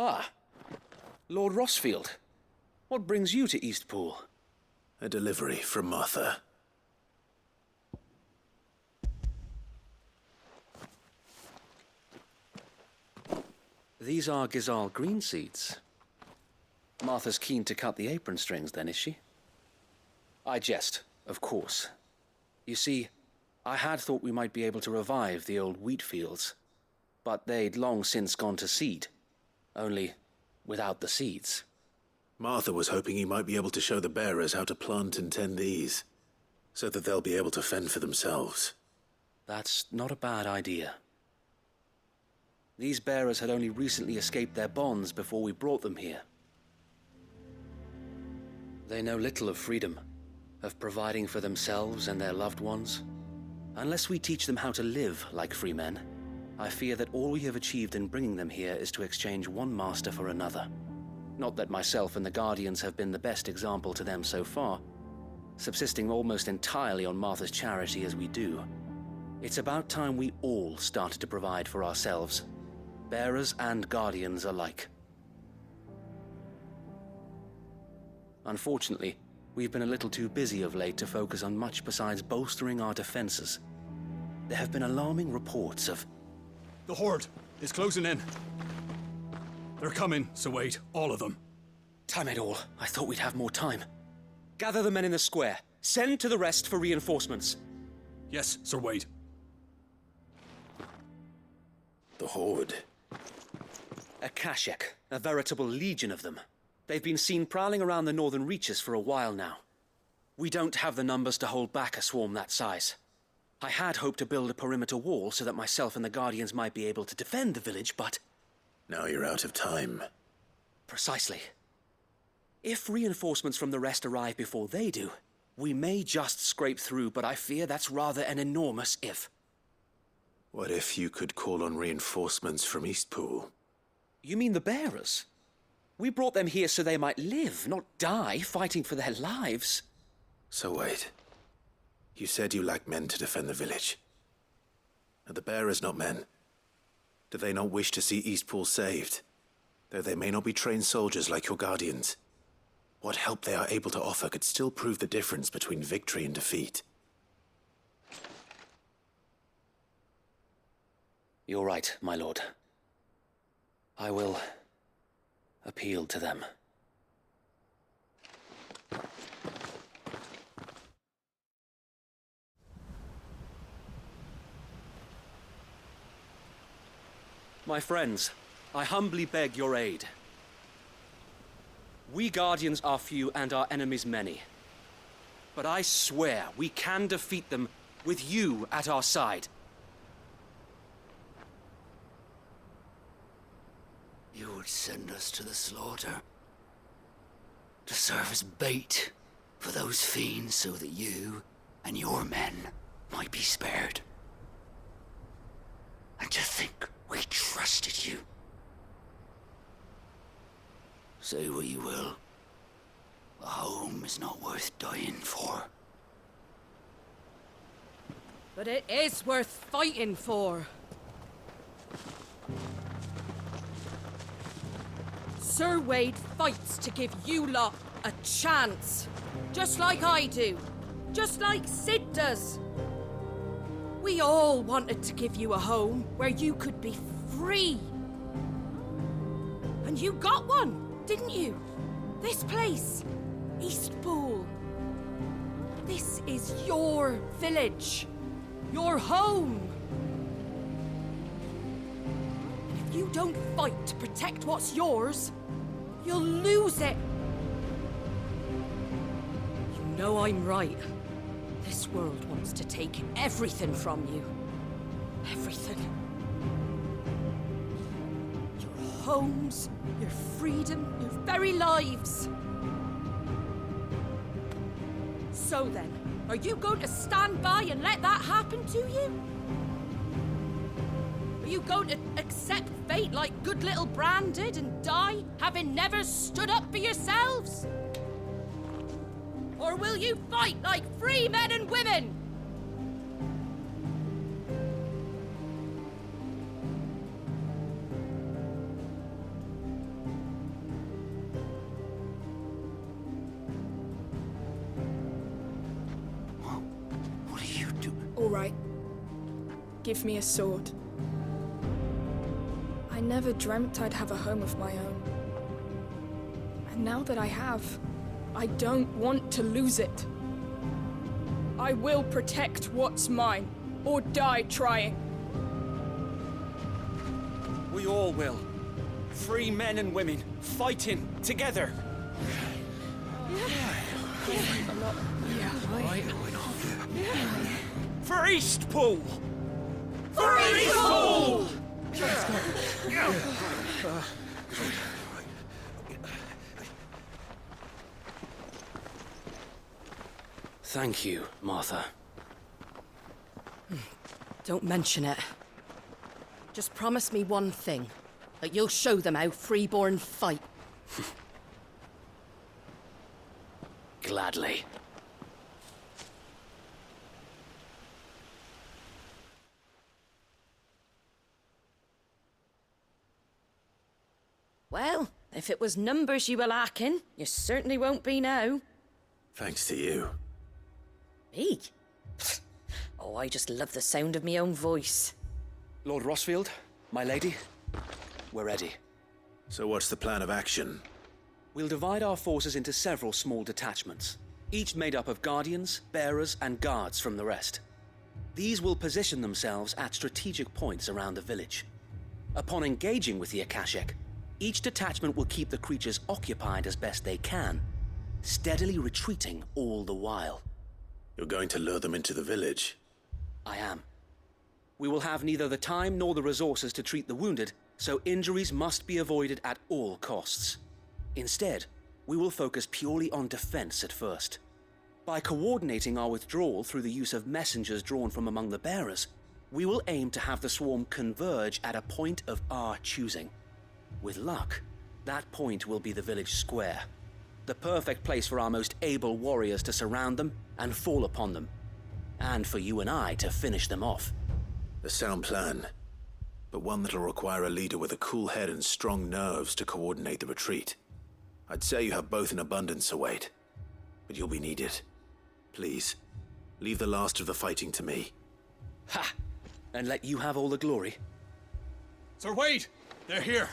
Ah, Lord Rossfield. What brings you to Eastpool? A delivery from Martha. These are Gizal green seeds. Martha's keen to cut the apron strings then, is she? I jest, of course. You see, I had thought we might be able to revive the old wheat fields, but they'd long since gone to seed, only without the seeds. Martha was hoping he might be able to show the bearers how to plant and tend these, so that they'll be able to fend for themselves. That's not a bad idea. These bearers had only recently escaped their bonds before we brought them here. They know little of freedom, of providing for themselves and their loved ones. Unless we teach them how to live like free men, I fear that all we have achieved in bringing them here is to exchange one master for another. Not that myself and the Guardians have been the best example to them so far, subsisting almost entirely on Martha's charity as we do. It's about time we all started to provide for ourselves, bearers and Guardians alike. Unfortunately, we've been a little too busy of late to focus on much besides bolstering our defenses. There have been alarming reports of... The Horde is closing in. They're coming, so wait, all of them. Damn it all, I thought we'd have more time. Gather the men in the square. Send to the rest for reinforcements. Yes, Sir Wade. The Horde. A Kashek, a veritable legion of them. They've been seen prowling around the northern reaches for a while now. We don't have the numbers to hold back a swarm that size. I had hoped to build a perimeter wall so that myself and the Guardians might be able to defend the village, but... Now you're out of time. Precisely. If reinforcements from the rest arrive before they do, we may just scrape through, but I fear that's rather an enormous if. What if you could call on reinforcements from Eastpool? You mean the bearers? We brought them here so they might live, not die, fighting for their lives. So wait. You said you lack men to defend the village. Are the bearers not men? Do they not wish to see Eastpool saved? Though they may not be trained soldiers like your Guardians. What help they are able to offer could still prove the difference between victory and defeat. You're right, my lord. I will appeal to them. My friends, I humbly beg your aid. We Guardians are few and our enemies many. But I swear we can defeat them with you at our side. You would send us to the slaughter, to serve as bait for those fiends so that you and your men might be spared. And to think we trusted you. Say what you will, a home is not worth dying for. But it is worth fighting for. Sir Wade fights to give you lot a chance. Just like I do. Just like Sid does. We all wanted to give you a home where you could be free. And you got one, didn't you? This place, Eastpool. This is your village. Your home. And if you don't fight to protect what's yours, you'll lose it. You know I'm right. This world wants to take everything from you. Everything. Your homes, your freedom, your very lives. So then, are you going to stand by and let that happen to you? Are you going to accept fate like good little Bran did and die, having never stood up for yourselves? Or will you fight like free men and women? give me a sword. I never dreamt I'd have a home of my own. And now that I have, I don't want to lose it. I will protect what's mine, or die trying. We all will. Free men and women, fighting together. For Eastpool! For Eastpool! Thank you, Martha. Don't mention it. Just promise me one thing. That you'll show them how freeborn fight. Gladly. Well, if it was numbers you were lacking, you certainly won't be now. Thanks to you. Me? Oh, I just love the sound of my own voice. Lord Rossfield, my lady, we're ready. So what's the plan of action? We'll divide our forces into several small detachments, each made up of guardians, bearers, and guards from the rest. These will position themselves at strategic points around the village. Upon engaging with the Akashic, each detachment will keep the creatures occupied as best they can, steadily retreating all the while. You're going to lure them into the village? I am. We will have neither the time nor the resources to treat the wounded, so injuries must be avoided at all costs. Instead, we will focus purely on defense at first. By coordinating our withdrawal through the use of messengers drawn from among the bearers, we will aim to have the swarm converge at a point of our choosing. With luck, that point will be the village square, the perfect place for our most able warriors to surround them and fall upon them, and for you and I to finish them off. A sound plan, but one that'll require a leader with a cool head and strong nerves to coordinate the retreat. I'd say you have both in abundance, Await, but you'll be needed. Please, leave the last of the fighting to me. Ha! And let you have all the glory? Sir Wade! They're here!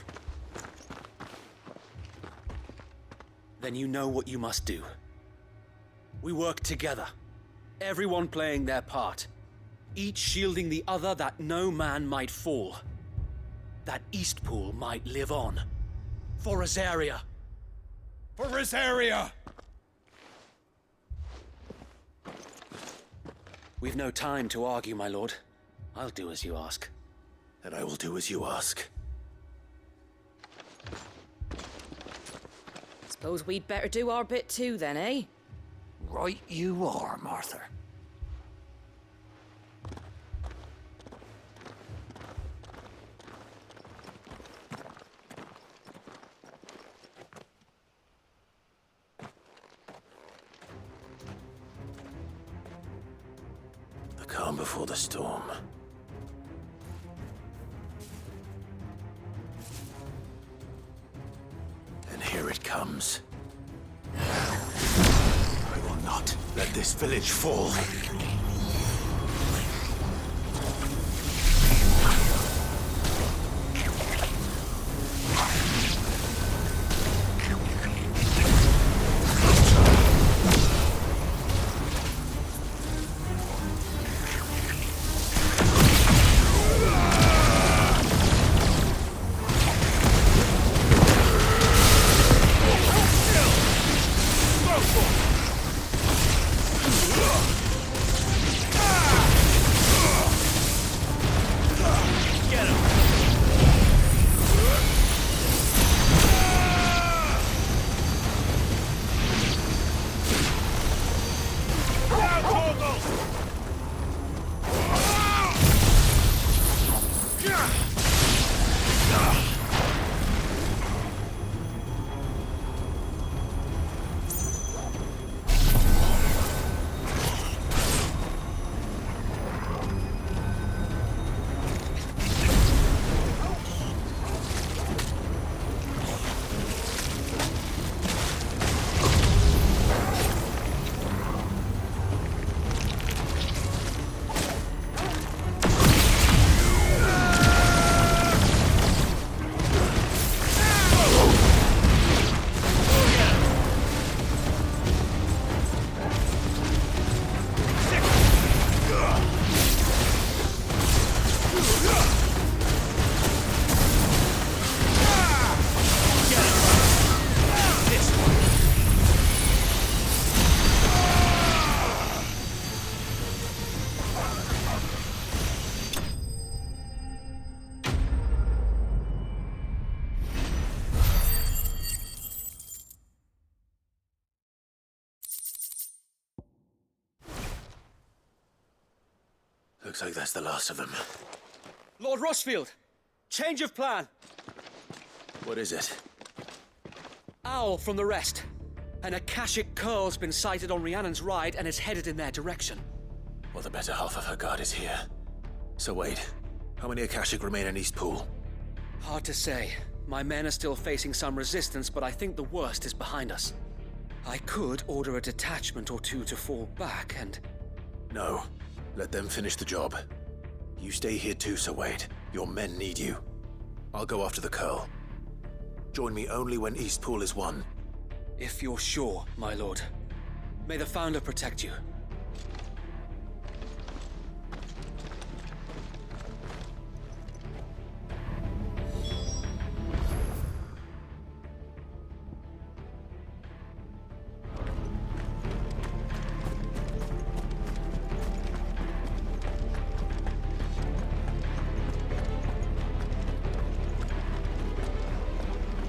Then you know what you must do. We work together, everyone playing their part, each shielding the other that no man might fall, that Eastpool might live on. For Rosaria! For Rosaria! We've no time to argue, my lord. I'll do as you ask. And I will do as you ask. Suppose we'd better do our bit too then, eh? Right you are, Martha. The calm before the storm. And here it comes. I will not let this village fall. Looks like that's the last of them. Lord Rosfield! Change of plan! What is it? Owl from the rest. An Akashic curl's been sighted on Rhiannon's ride and is headed in their direction. Well, the better half of her guard is here. So wait, how many Akashic remain in Eastpool? Hard to say. My men are still facing some resistance, but I think the worst is behind us. I could order a detachment or two to fall back and... No. Let them finish the job. You stay here too, Sir Wade. Your men need you. I'll go after the curl. Join me only when Eastpool is won. If you're sure, my lord. May the Founder protect you.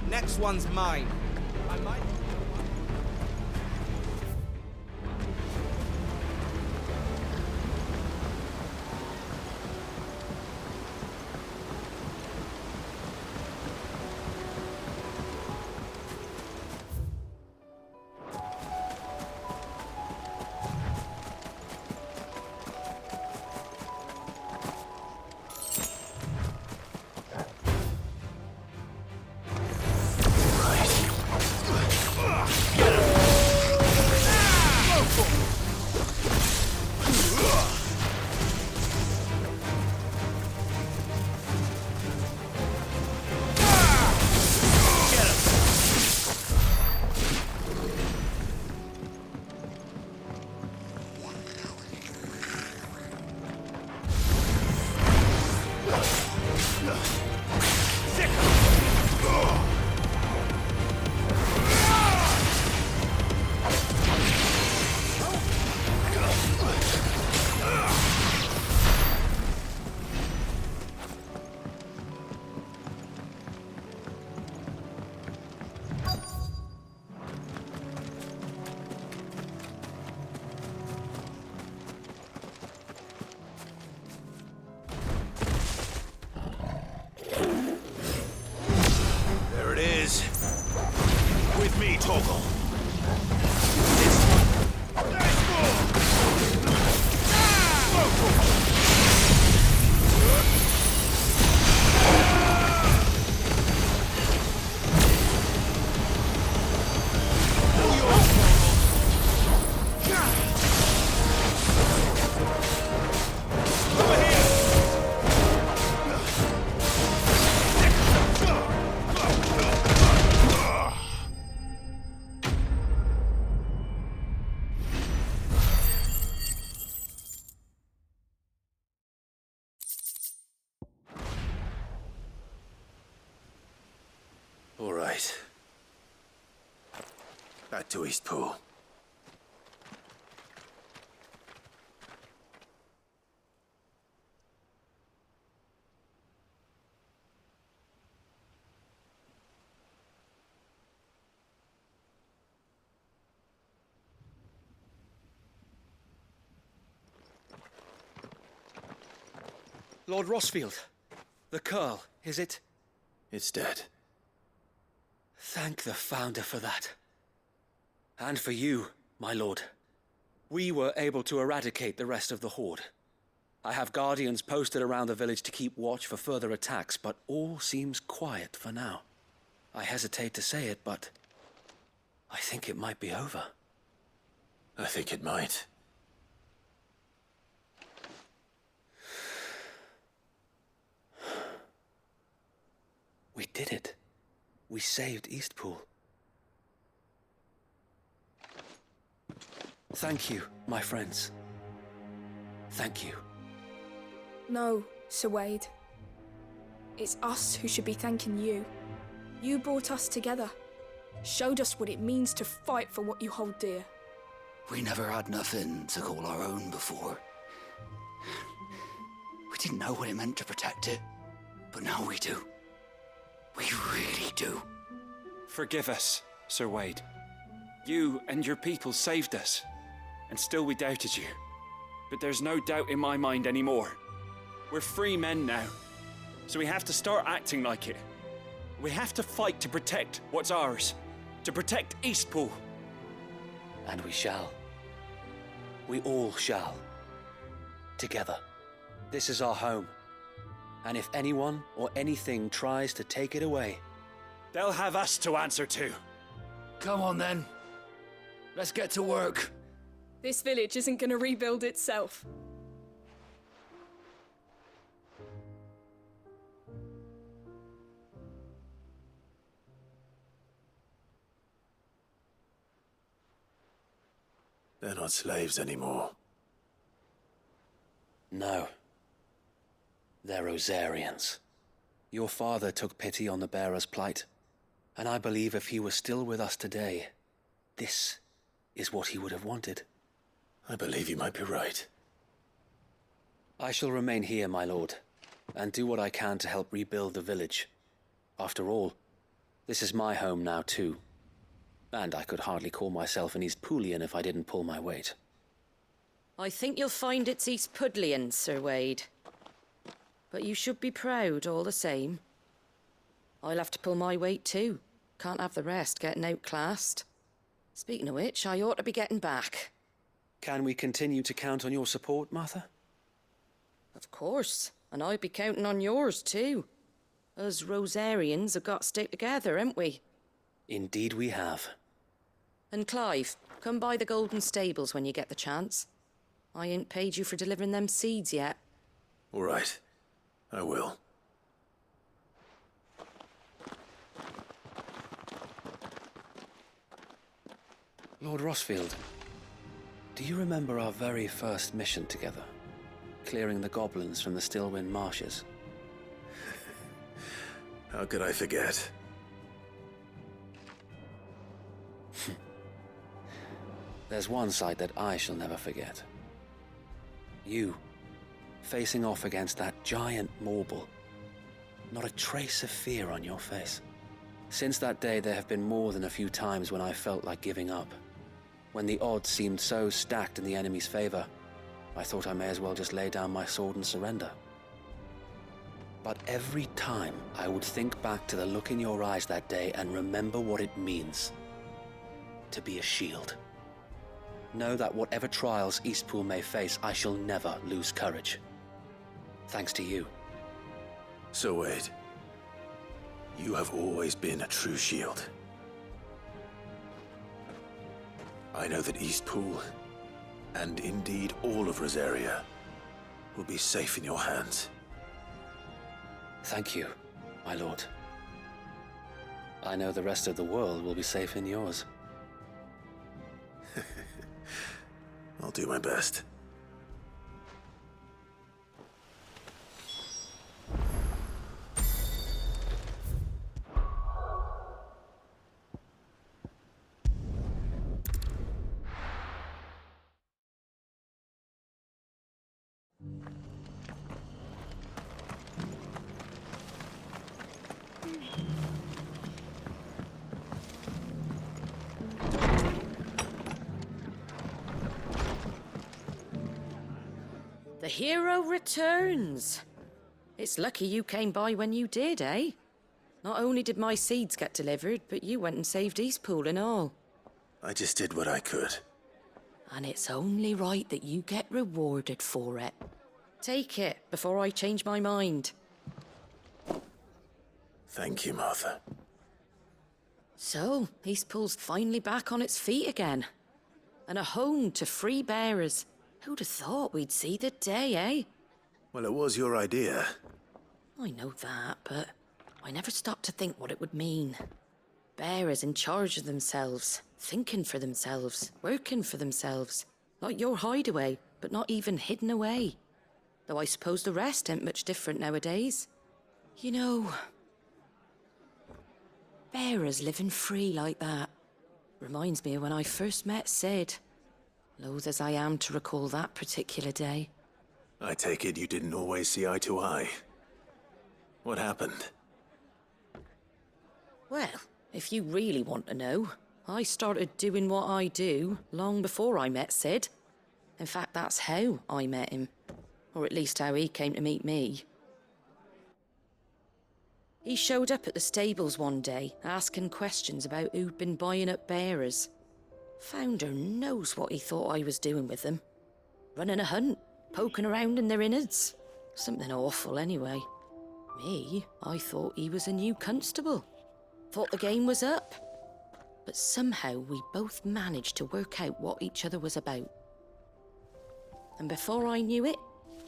Next one's mine. I might... With me, Torgal. All right. Back to Eastpool. Lord Rosfield, the curl, is it? It's dead. Thank the Founder for that. And for you, my lord. We were able to eradicate the rest of the Horde. I have guardians posted around the village to keep watch for further attacks, but all seems quiet for now. I hesitate to say it, but I think it might be over. I think it might. We did it. We saved Eastpool. Thank you, my friends. Thank you. No, Sir Wade. It's us who should be thanking you. You brought us together. Showed us what it means to fight for what you hold dear. We never had nothing to call our own before. We didn't know what it meant to protect it, but now we do. We really do. Forgive us, Sir Wade. You and your people saved us, and still we doubted you. But there's no doubt in my mind anymore. We're free men now, so we have to start acting like it. We have to fight to protect what's ours, to protect Eastpool. And we shall. We all shall. Together. This is our home. And if anyone or anything tries to take it away, they'll have us to answer to. Come on then. Let's get to work. This village isn't going to rebuild itself. They're not slaves anymore. no. They're Rosarians. Your father took pity on the bearer's plight, and I believe if he were still with us today, this is what he would have wanted. I believe you might be right. I shall remain here, my lord, and do what I can to help rebuild the village. After all, this is my home now too, and I could hardly call myself an Eastpoolian if I didn't pull my weight. I think you'll find it's East Pudlian, Sir Wade. But you should be proud all the same. I'll have to pull my weight too. Can't have the rest getting outclassed. Speaking of which, I ought to be getting back. Can we continue to count on your support, Martha? Of course, and I'd be counting on yours too. Us Rosarians have got to stick together, haven't we? Indeed we have. And Clive, come by the Golden Stables when you get the chance. I ain't paid you for delivering them seeds yet. All right. I will. Lord Rossfield, do you remember our very first mission together? Clearing the goblins from the Stillwind marshes? How could I forget? There's one sight that I shall never forget. You, facing off against that giant Morble. Not a trace of fear on your face. Since that day, there have been more than a few times when I felt like giving up. When the odds seemed so stacked in the enemy's favor, I thought I may as well just lay down my sword and surrender. But every time, I would think back to the look in your eyes that day and remember what it means to be a shield. Know that whatever trials Eastpool may face, I shall never lose courage. Thanks to you. So Wade, you have always been a true shield. I know that Eastpool, and indeed all of Rosaria, will be safe in your hands. Thank you, my lord. I know the rest of the world will be safe in yours. I'll do my best. The hero returns. It's lucky you came by when you did, eh? Not only did my seeds get delivered, but you went and saved Eastpool and all. I just did what I could. And it's only right that you get rewarded for it. Take it before I change my mind. Thank you, Martha. So, Eastpool's finally back on its feet again. And a home to free bearers. Who'd have thought we'd see the day, eh? Well, it was your idea. I know that, but I never stopped to think what it would mean. Bearers in charge of themselves, thinking for themselves, working for themselves. Like your hideaway, but not even hidden away. Though I suppose the rest ain't much different nowadays. You know, bearers living free like that reminds me of when I first met Sid. Loath as I am to recall that particular day. I take it you didn't always see eye to eye. What happened? Well, if you really want to know, I started doing what I do long before I met Sid. In fact, that's how I met him. Or at least how he came to meet me. He showed up at the stables one day, asking questions about who'd been buying up bearers. Founder knows what he thought I was doing with them. Running a hunt, poking around in their innards. Something awful, anyway. Me, I thought he was a new constable. Thought the game was up. But somehow we both managed to work out what each other was about. And before I knew it,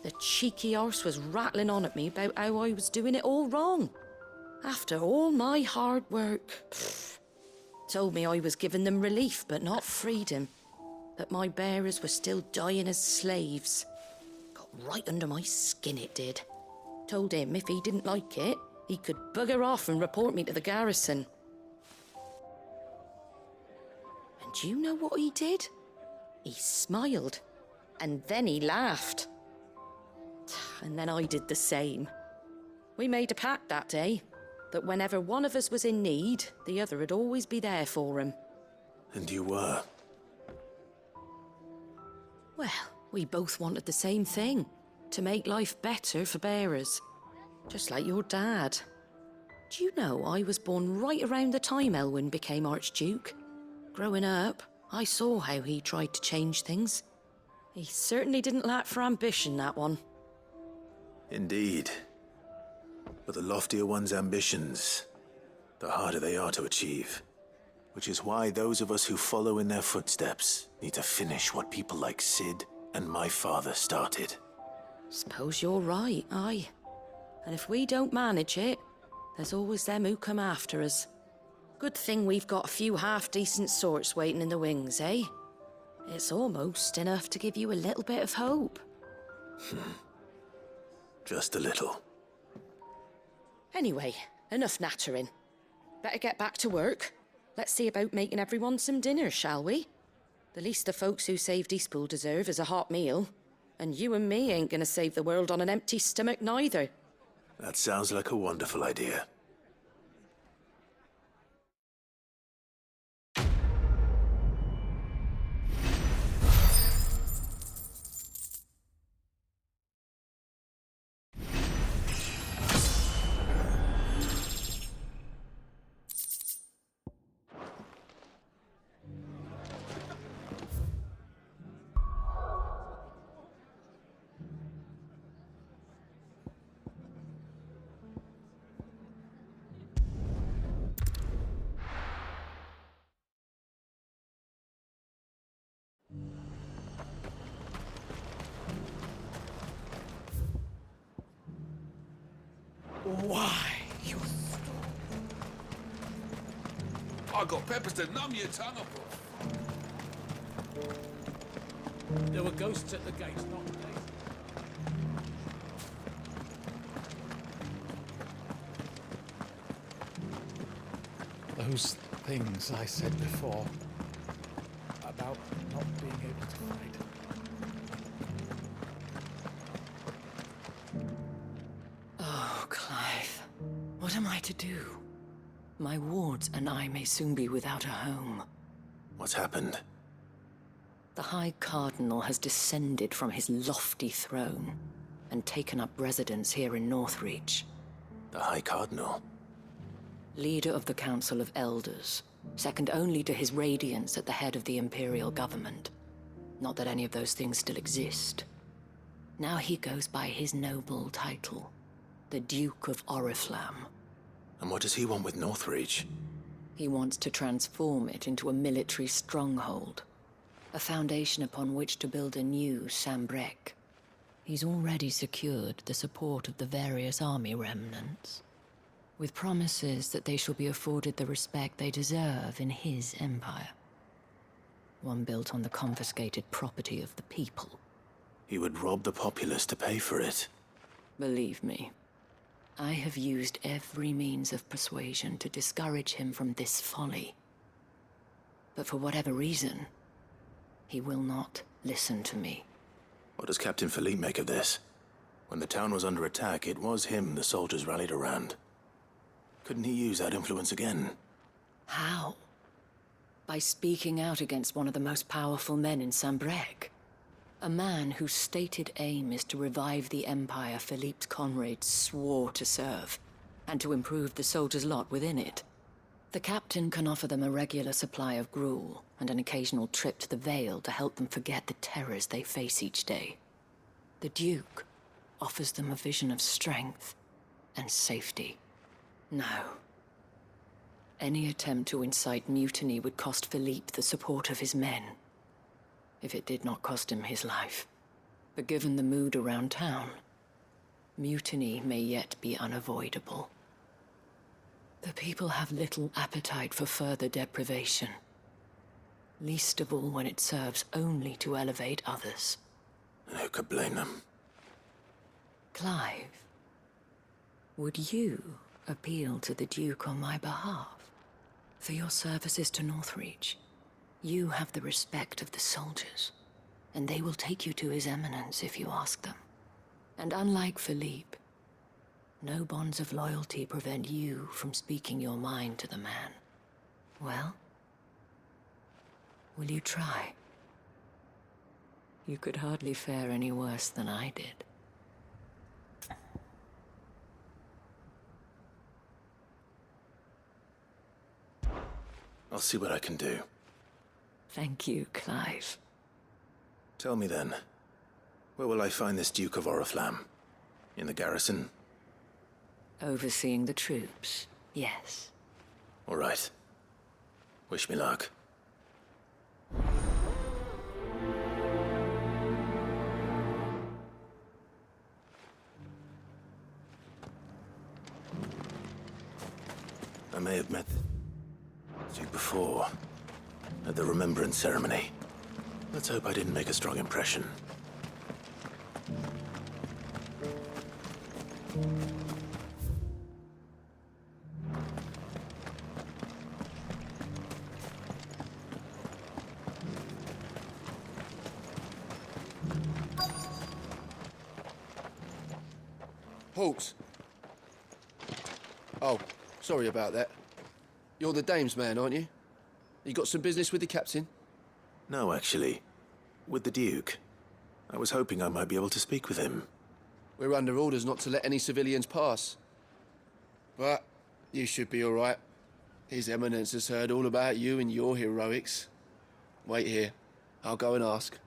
the cheeky arse was rattling on at me about how I was doing it all wrong. After all my hard work. Told me I was giving them relief, but not freedom. That my bearers were still dying as slaves. Got right under my skin, it did. Told him if he didn't like it, he could bugger off and report me to the garrison. And do you know what he did? He smiled. And then he laughed. And then I did the same. We made a pact that day, that whenever one of us was in need, the other would always be there for him. And you were? Well, we both wanted the same thing. To make life better for bearers. Just like your dad. Do you know I was born right around the time Elwyn became Archduke? Growing up, I saw how he tried to change things. He certainly didn't lack for ambition, that one. Indeed. But the loftier one's ambitions, the harder they are to achieve. Which is why those of us who follow in their footsteps need to finish what people like Sid and my father started. Suppose you're right, aye. And if we don't manage it, there's always them who come after us. Good thing we've got a few half-decent sorts waiting in the wings, eh? It's almost enough to give you a little bit of hope. Just a little. Anyway, enough nattering. Better get back to work. Let's see about making everyone some dinner, shall we? The least the folks who saved Eastpool deserve is a hot meal. And you and me ain't gonna save the world on an empty stomach neither. That sounds like a wonderful idea. Why, you... I got peppers to numb your tongue up. There were ghosts at the gates, not they. Those things I said before about not being able to fight. Oh, Clive. What am I to do? My wards and I may soon be without a home. What's happened? The High Cardinal has descended from his lofty throne and taken up residence here in Northreach. The High Cardinal? Leader of the Council of Elders, second only to his Radiance at the head of the Imperial government. Not that any of those things still exist. Now he goes by his noble title, the Duke of Oriflamme. And what does he want with Northreach? He wants to transform it into a military stronghold. A foundation upon which to build a new Sambrec. He's already secured the support of the various army remnants, with promises that they shall be afforded the respect they deserve in his empire. One built on the confiscated property of the people. He would rob the populace to pay for it. Believe me, I have used every means of persuasion to discourage him from this folly. But for whatever reason, he will not listen to me. What does Captain Philippe make of this? When the town was under attack, it was him the soldiers rallied around. Couldn't he use that influence again? How? By speaking out against one of the most powerful men in Sambrec. A man whose stated aim is to revive the Empire Philippe's comrades swore to serve, and to improve the soldiers' lot within it. The captain can offer them a regular supply of gruel, and an occasional trip to the Vale to help them forget the terrors they face each day. The Duke offers them a vision of strength and safety. Now, any attempt to incite mutiny would cost Philippe the support of his men, if it did not cost him his life. But given the mood around town, mutiny may yet be unavoidable. The people have little appetite for further deprivation, least of all when it serves only to elevate others. Who could blame them? Clive, would you appeal to the Duke on my behalf? For your services to Northreach, you have the respect of the soldiers, and they will take you to His Eminence if you ask them. And unlike Philippe, no bonds of loyalty prevent you from speaking your mind to the man. Well, will you try? You could hardly fare any worse than I did. I'll see what I can do. Thank you, Clive. Tell me then, where will I find this Duke of Oriflamme? In the garrison? Overseeing the troops, yes. All right. Wish me luck. I may have met you before, at the Remembrance Ceremony. Let's hope I didn't make a strong impression. Hawks. Oh, sorry about that. You're the dame's man, aren't you? You got some business with the captain? No, actually. With the Duke. I was hoping I might be able to speak with him. We're under orders not to let any civilians pass. But you should be all right. His Eminence has heard all about you and your heroics. Wait here. I'll go and ask.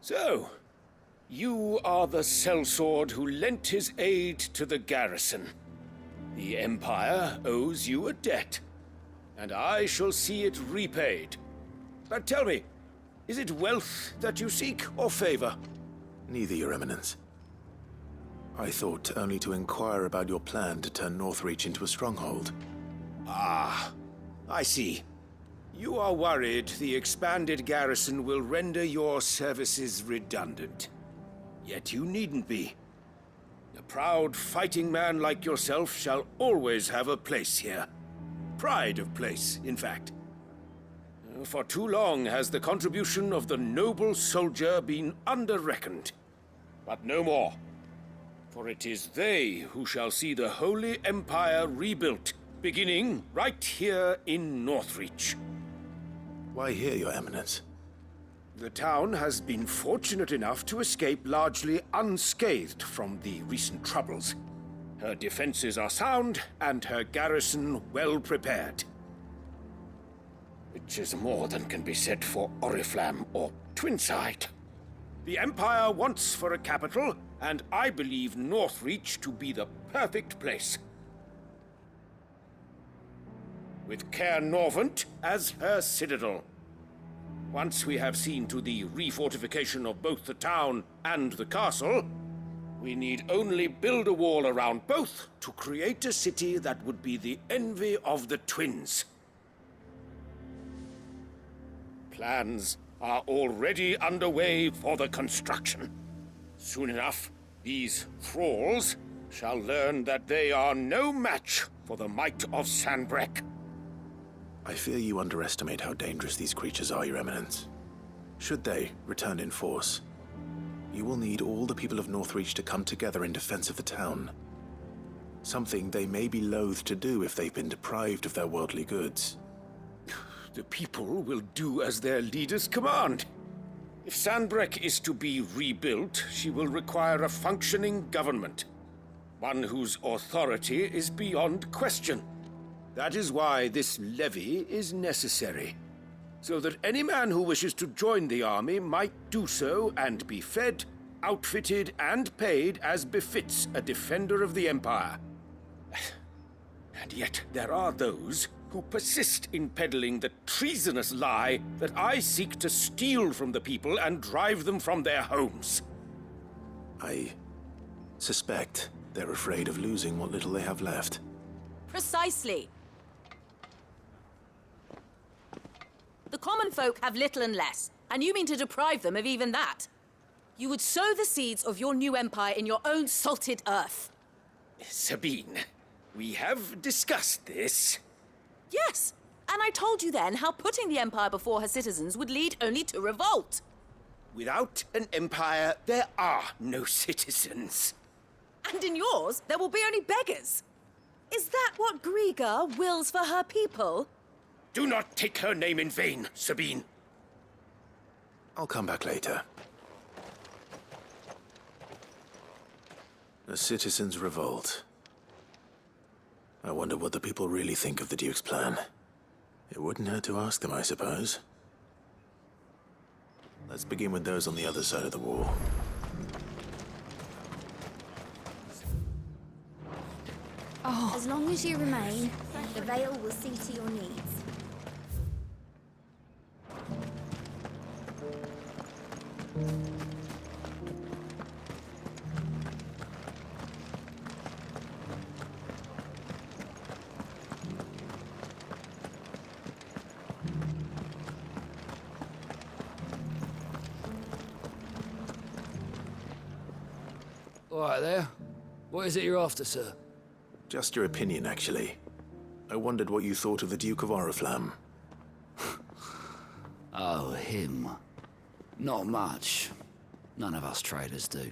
So, you are the sellsword who lent his aid to the garrison. The Empire owes you a debt, and I shall see it repaid. But tell me, is it wealth that you seek, or favor? Neither, Your Eminence. I thought only to inquire about your plan to turn Northreach into a stronghold. Ah, I see. You are worried the expanded garrison will render your services redundant. Yet you needn't be. A proud fighting man like yourself shall always have a place here. Pride of place, in fact. For too long has the contribution of the noble soldier been under-reckoned. But no more. For it is they who shall see the Holy Empire rebuilt, beginning right here in Northreach. Why here, Your Eminence? The town has been fortunate enough to escape largely unscathed from the recent troubles. Her defenses are sound, and her garrison well prepared. Which is more than can be said for Oriflamme or Twinside. The Empire wants for a capital, and I believe Northreach to be the perfect place. With Caer Norvent as her citadel. Once we have seen to the refortification of both the town and the castle, we need only build a wall around both to create a city that would be the envy of the twins. Plans are already underway for the construction. Soon enough, these thralls shall learn that they are no match for the might of Sanbreque. I fear you underestimate how dangerous these creatures are, Your Eminence. Should they return in force, you will need all the people of Northreach to come together in defense of the town. Something they may be loath to do if they've been deprived of their worldly goods. The people will do as their leaders command. If Sandbreck is to be rebuilt, she will require a functioning government. One whose authority is beyond question. That is why this levy is necessary. So that any man who wishes to join the army might do so and be fed, outfitted, and paid as befits a defender of the Empire. And yet there are those who persist in peddling the treasonous lie that I seek to steal from the people and drive them from their homes. I suspect they're afraid of losing what little they have left. Precisely. The common folk have little and less, and you mean to deprive them of even that. You would sow the seeds of your new empire in your own salted earth. Sabine, we have discussed this. Yes, and I told you then how putting the empire before her citizens would lead only to revolt. Without an empire, there are no citizens. And in yours, there will be only beggars. Is that what Griga wills for her people? Do not take her name in vain, Sabine. I'll come back later. A citizens' revolt. I wonder what the people really think of the Duke's plan. It wouldn't hurt to ask them, I suppose. Let's begin with those on the other side of the wall. As long as you remain, the Veil will see to your needs. All right there. What is it you're after, sir? Just your opinion, actually. I wondered what you thought of the Duke of Oriflamme. Oh, him. Not much. None of us traders do.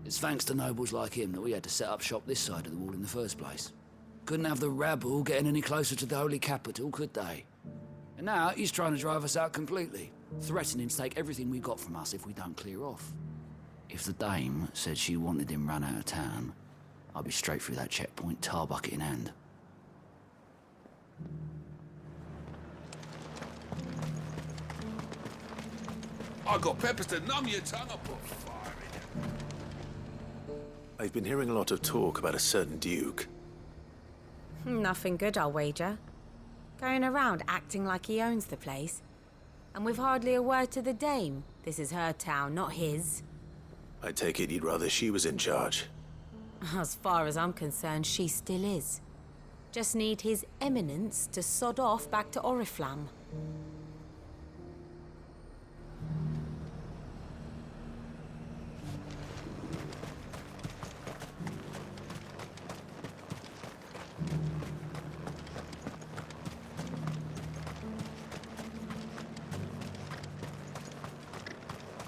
It's thanks to nobles like him that we had to set up shop this side of the wall in the first place. Couldn't have the rabble getting any closer to the holy capital, could they? And now he's trying to drive us out completely, threatening to take everything we've got from us if we don't clear off. If the dame said she wanted him run out of town, I'd be straight through that checkpoint, tar bucket in hand. I got peppers to numb your tongue. I'll put fire in it. I've been hearing a lot of talk about a certain Duke. Nothing good, I'll wager. Going around acting like he owns the place. And with hardly a word to the dame. This is her town, not his. I take it you'd rather she was in charge. As far as I'm concerned, she still is. Just need His Eminence to sod off back to Oriflamme.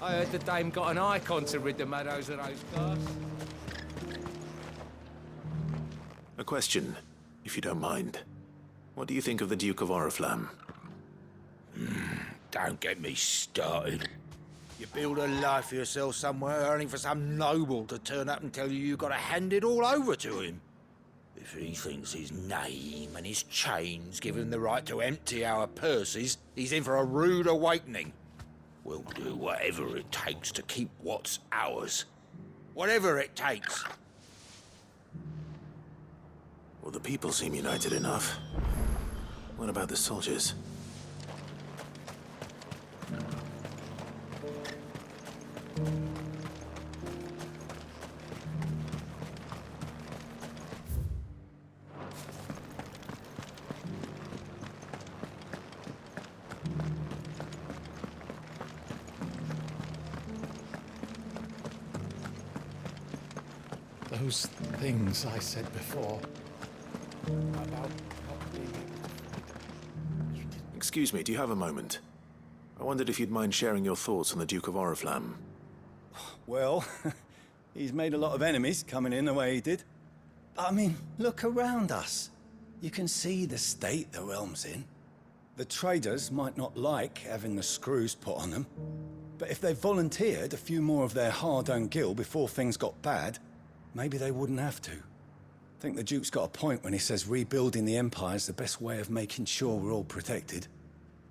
I heard the dame got an icon to rid the meadows of those guards. A question, if you don't mind. What do you think of the Duke of Oriflamme? Don't get me started. You build a life for yourself somewhere, only for some noble to turn up and tell you you've got to hand it all over to him. If he thinks his name and his chains give him the right to empty our purses, he's in for a rude awakening. We'll do whatever it takes to keep what's ours. Whatever it takes. Well, the people seem united enough. What about the soldiers? Those things I said before about not being able to... Excuse me, do you have a moment? I wondered if you'd mind sharing your thoughts on the Duke of Oriflamme. Well, he's made a lot of enemies coming in the way he did. I mean, look around us. You can see the state the realm's in. The traders might not like having the screws put on them, but if they volunteered a few more of their hard-earned gil before things got bad, maybe they wouldn't have to. I think the Duke's got a point when he says rebuilding the Empire's the best way of making sure we're all protected.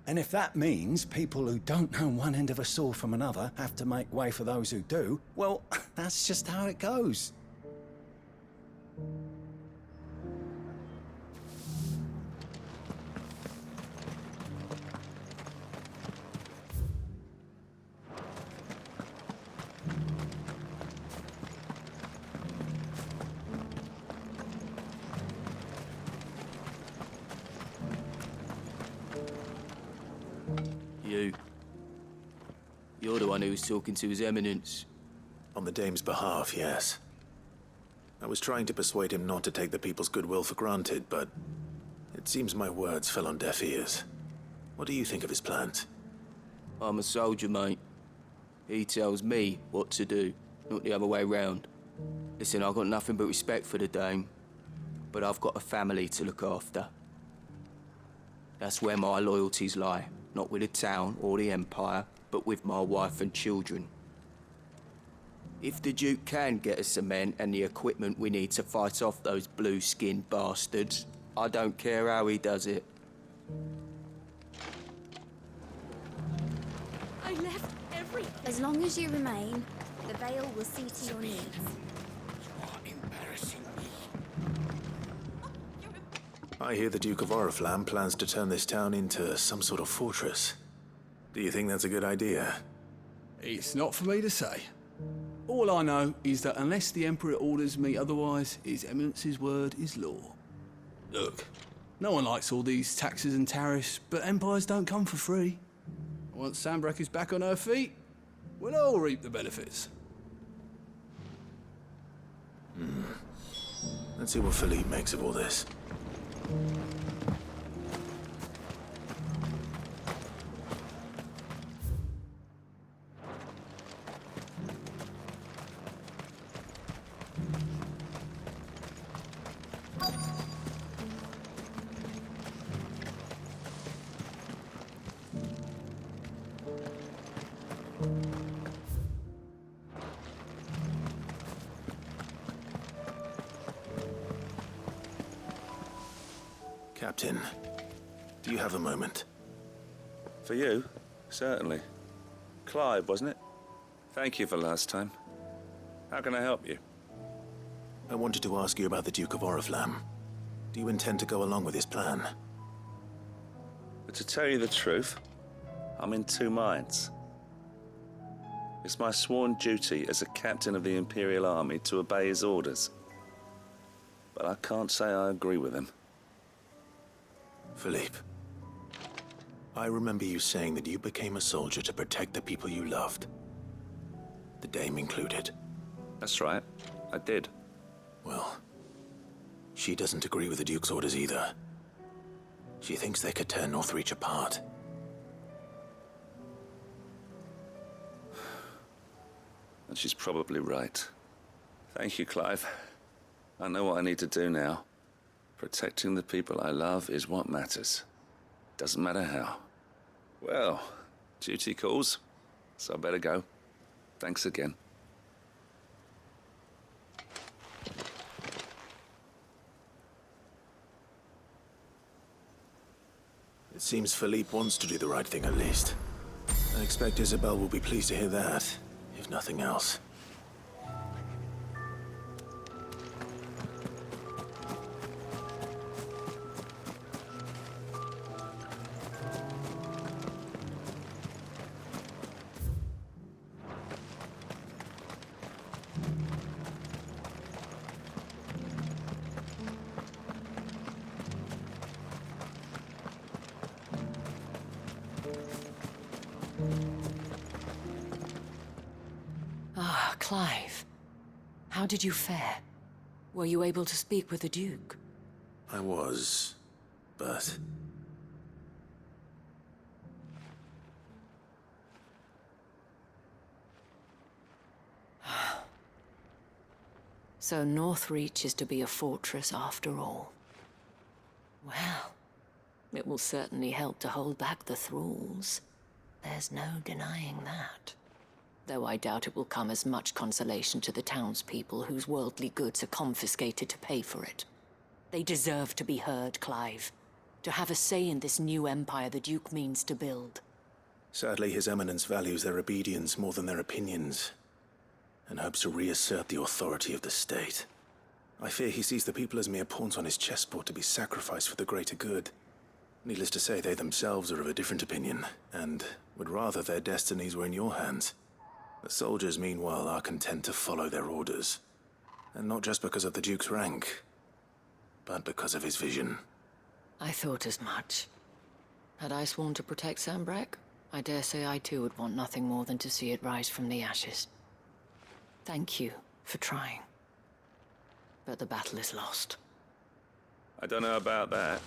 And if that means people who don't know one end of a sword from another have to make way for those who do, well, that's just how it goes. You're the one who was talking to His Eminence. On the Dame's behalf, yes. I was trying to persuade him not to take the people's goodwill for granted, but it seems my words fell on deaf ears. What do you think of his plans? I'm a soldier, mate. He tells me what to do, not the other way round. Listen, I've got nothing but respect for the Dame, but I've got a family to look after. That's where my loyalties lie, not with the town or the Empire, but with my wife and children. If the Duke can get us cement and the equipment we need to fight off those blue-skinned bastards, I don't care how he does it. I left everything. As long as you remain, the Vale will see to your needs. You are embarrassing me. I hear the Duke of Oriflamme plans to turn this town into some sort of fortress. Do you think that's a good idea? It's not for me to say. All I know is that unless the Emperor orders me otherwise, His Eminence's word is law. Look, no one likes all these taxes and tariffs, but empires don't come for free. Once Sandbreck is back on her feet, we'll all reap the benefits. Let's see what Philippe makes of all this. Captain, do you have a moment? For you? Certainly. Clive, wasn't it? Thank you for last time. How can I help you? I wanted to ask you about the Duke of Oriflamme. Do you intend to go along with his plan? But to tell you the truth, I'm in two minds. It's my sworn duty as a captain of the Imperial Army to obey his orders. But I can't say I agree with him. Philippe, I remember you saying that you became a soldier to protect the people you loved. The Dame included. That's right, I did. Well, she doesn't agree with the Duke's orders either. She thinks they could tear Northreach apart. And she's probably right. Thank you, Clive. I know what I need to do now. Protecting the people I love is what matters. Doesn't matter how. Well, duty calls, so I better go. Thanks again. It seems Philippe wants to do the right thing at least. I expect Isabel will be pleased to hear that, if nothing else. Ah, Clive. How did you fare? Were you able to speak with the Duke? I was, but... So Northreach is to be a fortress after all. Well, it will certainly help to hold back the thralls. There's no denying that. Though I doubt it will come as much consolation to the townspeople whose worldly goods are confiscated to pay for it. They deserve to be heard, Clive. To have a say in this new empire the Duke means to build. Sadly, His Eminence values their obedience more than their opinions, and hopes to reassert the authority of the state. I fear he sees the people as mere pawns on his chessboard to be sacrificed for the greater good. Needless to say, they themselves are of a different opinion, and would rather their destinies were in your hands. The soldiers, meanwhile, are content to follow their orders. And not just because of the Duke's rank, but because of his vision. I thought as much. Had I sworn to protect Sanbreque, I dare say I too would want nothing more than to see it rise from the ashes. Thank you for trying. But the battle is lost. I don't know about that.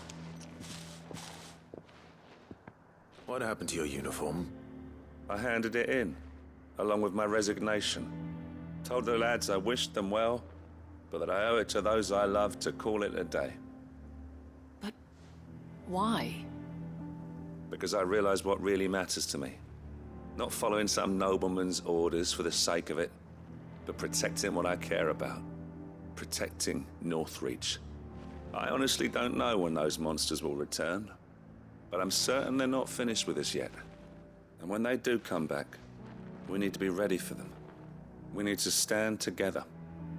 What happened to your uniform? I handed it in, along with my resignation. Told the lads I wished them well, but that I owe it to those I love to call it a day. But why? Because I realize what really matters to me. Not following some nobleman's orders for the sake of it, but protecting what I care about. Protecting Northreach. I honestly don't know when those monsters will return, but I'm certain they're not finished with us yet. And when they do come back, we need to be ready for them. We need to stand together,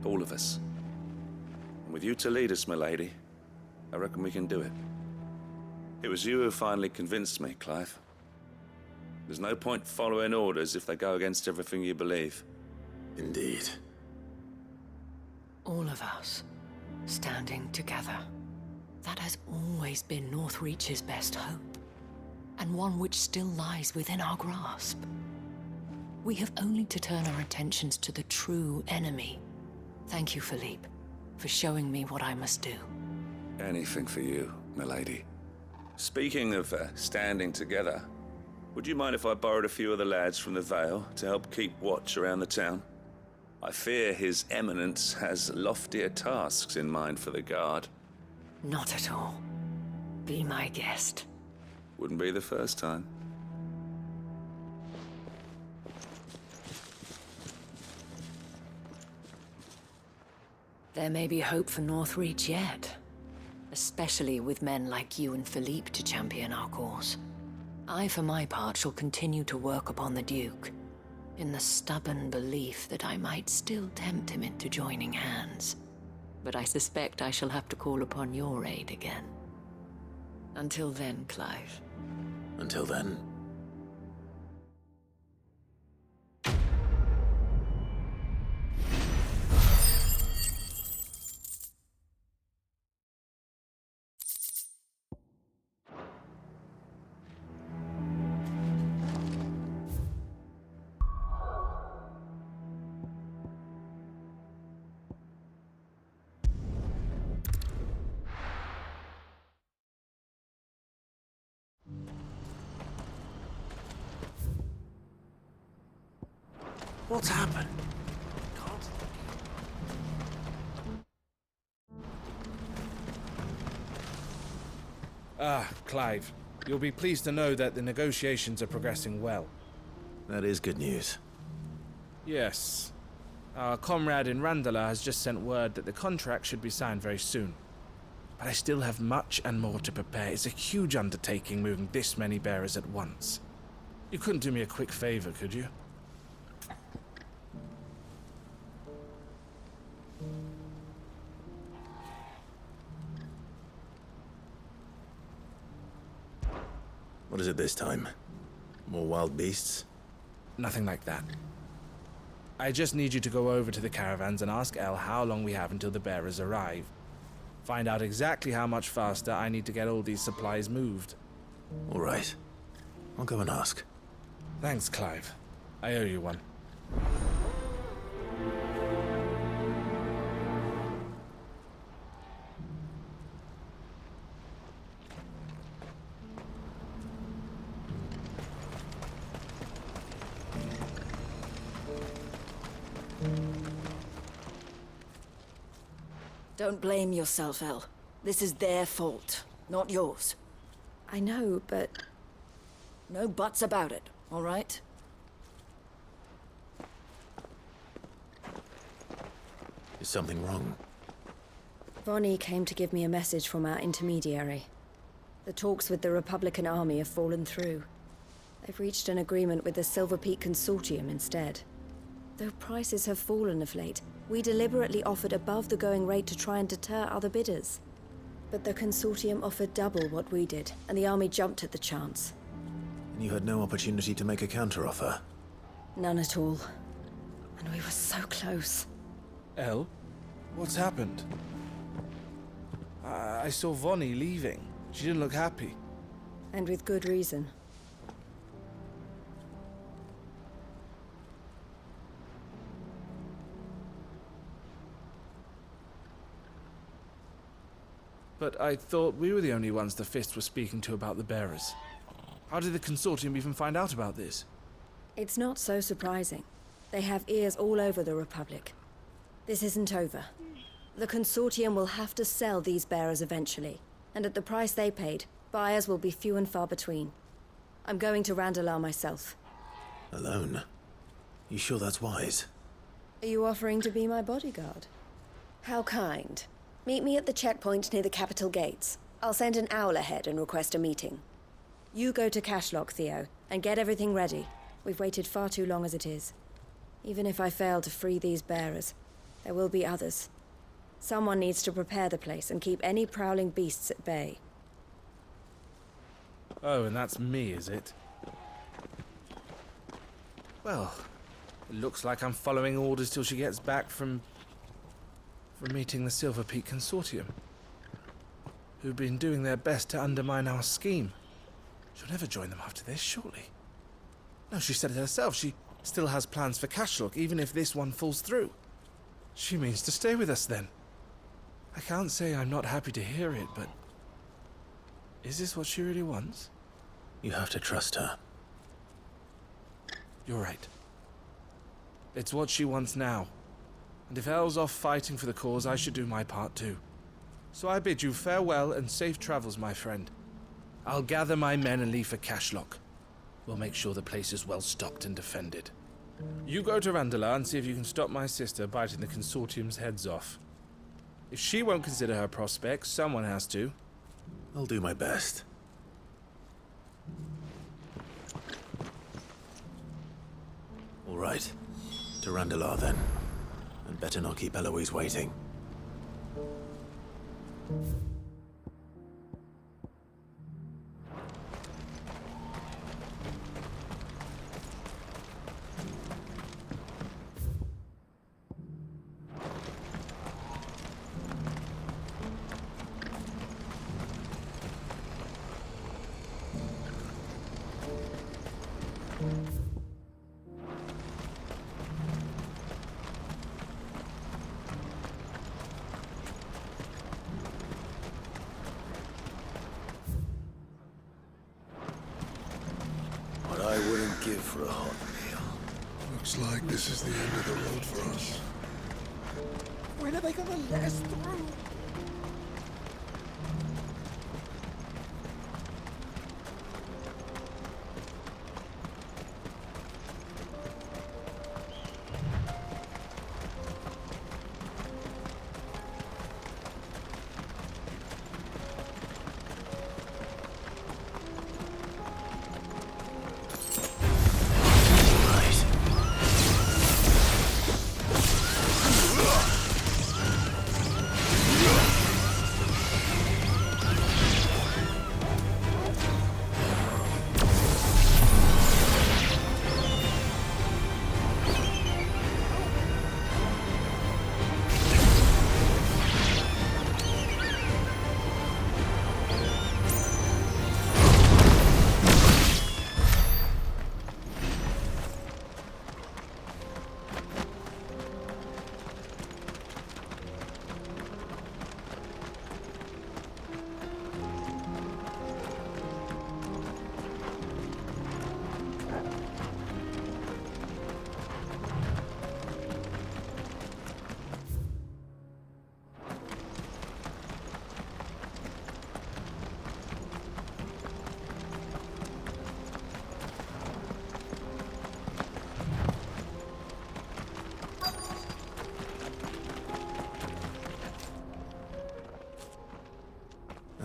all of us. And with you to lead us, milady, I reckon we can do it. It was you who finally convinced me, Clive. There's no point following orders if they go against everything you believe. Indeed. All of us, standing together. That has always been Northreach's best hope, and one which still lies within our grasp. We have only to turn our attentions to the true enemy. Thank you, Philippe, for showing me what I must do. Anything for you, milady. Speaking of standing together, would you mind if I borrowed a few of the lads from the Vale to help keep watch around the town? I fear His Eminence has loftier tasks in mind for the guard. Not at all. Be my guest. Wouldn't be the first time. There may be hope for Northreach yet. Especially with men like you and Philippe to champion our cause. I, for my part, shall continue to work upon the Duke, in the stubborn belief that I might still tempt him into joining hands. But I suspect I shall have to call upon your aid again. Until then, Clive. Until then. What's happened? Ah, Clive. You'll be pleased to know that the negotiations are progressing well. That is good news. Yes. Our comrade in Randala has just sent word that the contract should be signed very soon. But I still have much and more to prepare. It's a huge undertaking moving this many bearers at once. You couldn't do me a quick favor, could you? What is it this time? More wild beasts? Nothing like that. I just need you to go over to the caravans and ask El how long we have until the bearers arrive. Find out exactly how much faster I need to get all these supplies moved. All right. I'll go and ask. Thanks, Clive. I owe you one. Don't blame yourself, El. This is their fault, not yours. I know, but... No buts about it, all right? Is something wrong? Vonnie came to give me a message from our intermediary. The talks with the Republican Army have fallen through. They've reached an agreement with the Silver Peak Consortium instead. Though prices have fallen of late, we deliberately offered above the going rate to try and deter other bidders. But the Consortium offered double what we did, and the Army jumped at the chance. And you had no opportunity to make a counteroffer? None at all. And we were so close. El? What's happened? I saw Vonnie leaving. She didn't look happy. And with good reason. But I thought we were the only ones the Fist were speaking to about the bearers. How did the Consortium even find out about this? It's not so surprising. They have ears all over the Republic. This isn't over. The Consortium will have to sell these bearers eventually, and at the price they paid, buyers will be few and far between. I'm going to Randalar myself. Alone? You sure that's wise? Are you offering to be my bodyguard? How kind. Meet me at the checkpoint near the capital gates. I'll send an owl ahead and request a meeting. You go to Cashlock, Theo, and get everything ready. We've waited far too long as it is. Even if I fail to free these bearers, there will be others. Someone needs to prepare the place and keep any prowling beasts at bay. Oh, and that's me, is it? Well, it looks like I'm following orders till she gets back from meeting the Silver Peak Consortium, who've been doing their best to undermine our scheme. She'll never join them after this, surely. No, she said it herself. She still has plans for Cashlock, even if this one falls through. She means to stay with us, then. I can't say I'm not happy to hear it, but... is this what she really wants? You have to trust her. You're right. It's what she wants now. And if El's off fighting for the cause, I should do my part too. So I bid you farewell and safe travels, my friend. I'll gather my men and leave for Cashlock. We'll make sure the place is well stocked and defended. You go to Randalar and see if you can stop my sister biting the Consortium's heads off. If she won't consider her prospects, someone has to. I'll do my best. All right. To Randalar, then. And better not keep Eloise waiting. What I wouldn't give for a hot meal. Looks like this is the end of the road for us. When are they gonna let us through? Right.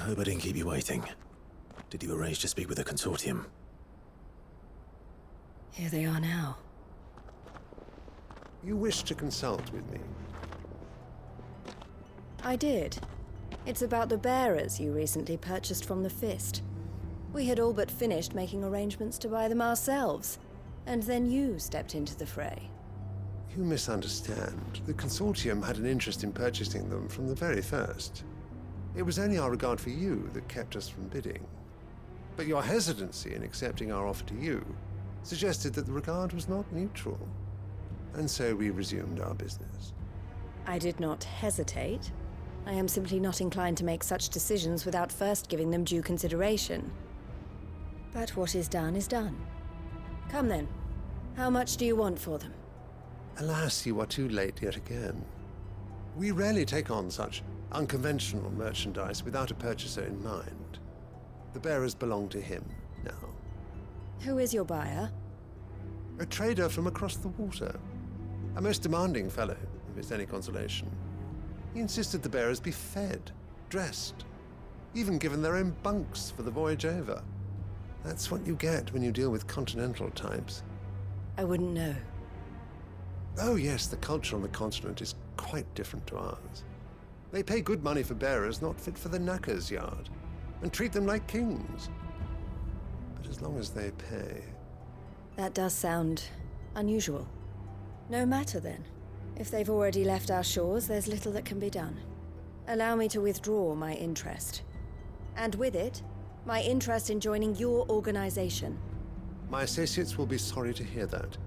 I hope I didn't keep you waiting. Did you arrange to speak with the consortium? Here they are now. You wish to consult with me? I did. It's about the bearers you recently purchased from the Fist. We had all but finished making arrangements to buy them ourselves, and then you stepped into the fray. You misunderstand. The consortium had an interest in purchasing them from the very first. It was only our regard for you that kept us from bidding. But your hesitancy in accepting our offer to you suggested that the regard was not mutual. And so we resumed our business. I did not hesitate. I am simply not inclined to make such decisions without first giving them due consideration. But what is done is done. Come then. How much do you want for them? Alas, you are too late yet again. We rarely take on such unconventional merchandise without a purchaser in mind. The bearers belong to him now. Who is your buyer? A trader from across the water. A most demanding fellow, if it's any consolation. He insisted the bearers be fed, dressed, even given their own bunks for the voyage over. That's what you get when you deal with continental types. I wouldn't know. Oh yes, the culture on the continent is quite different to ours. They pay good money for bearers not fit for the knacker's yard, and treat them like kings. But as long as they pay... That does sound unusual. No matter then. If they've already left our shores, there's little that can be done. Allow me to withdraw my interest. And with it, my interest in joining your organization. My associates will be sorry to hear that.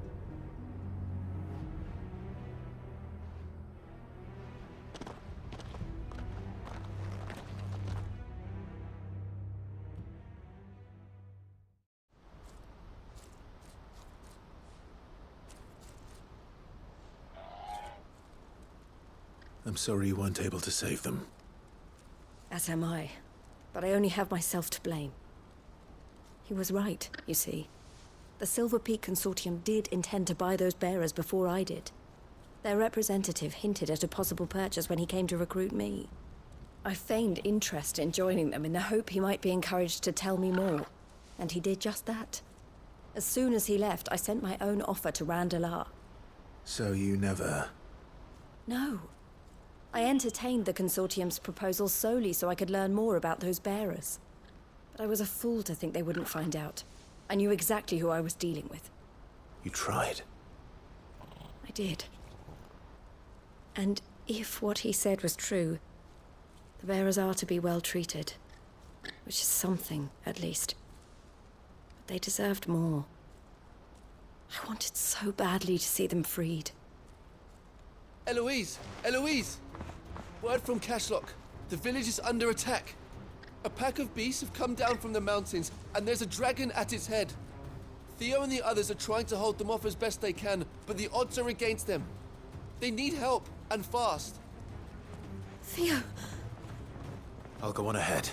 I'm sorry you weren't able to save them. As am I. But I only have myself to blame. He was right, you see. The Silver Peak Consortium did intend to buy those bearers before I did. Their representative hinted at a possible purchase when he came to recruit me. I feigned interest in joining them in the hope he might be encouraged to tell me more. And he did just that. As soon as he left, I sent my own offer to Randalar. So you never... No. I entertained the Consortium's proposal solely so I could learn more about those bearers. But I was a fool to think they wouldn't find out. I knew exactly who I was dealing with. You tried. I did. And if what he said was true, the bearers are to be well treated. Which is something, at least. But they deserved more. I wanted so badly to see them freed. Eloise! Eloise! Word from Cashlock. The village is under attack. A pack of beasts have come down from the mountains, and there's a dragon at its head. Theo and the others are trying to hold them off as best they can, but the odds are against them. They need help, and fast. Theo! I'll go on ahead.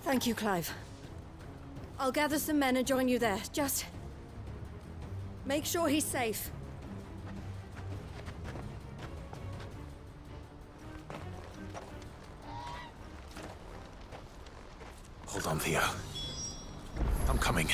Thank you, Clive. I'll gather some men and join you there. Just... make sure he's safe. Hold on, Theo. I'm coming.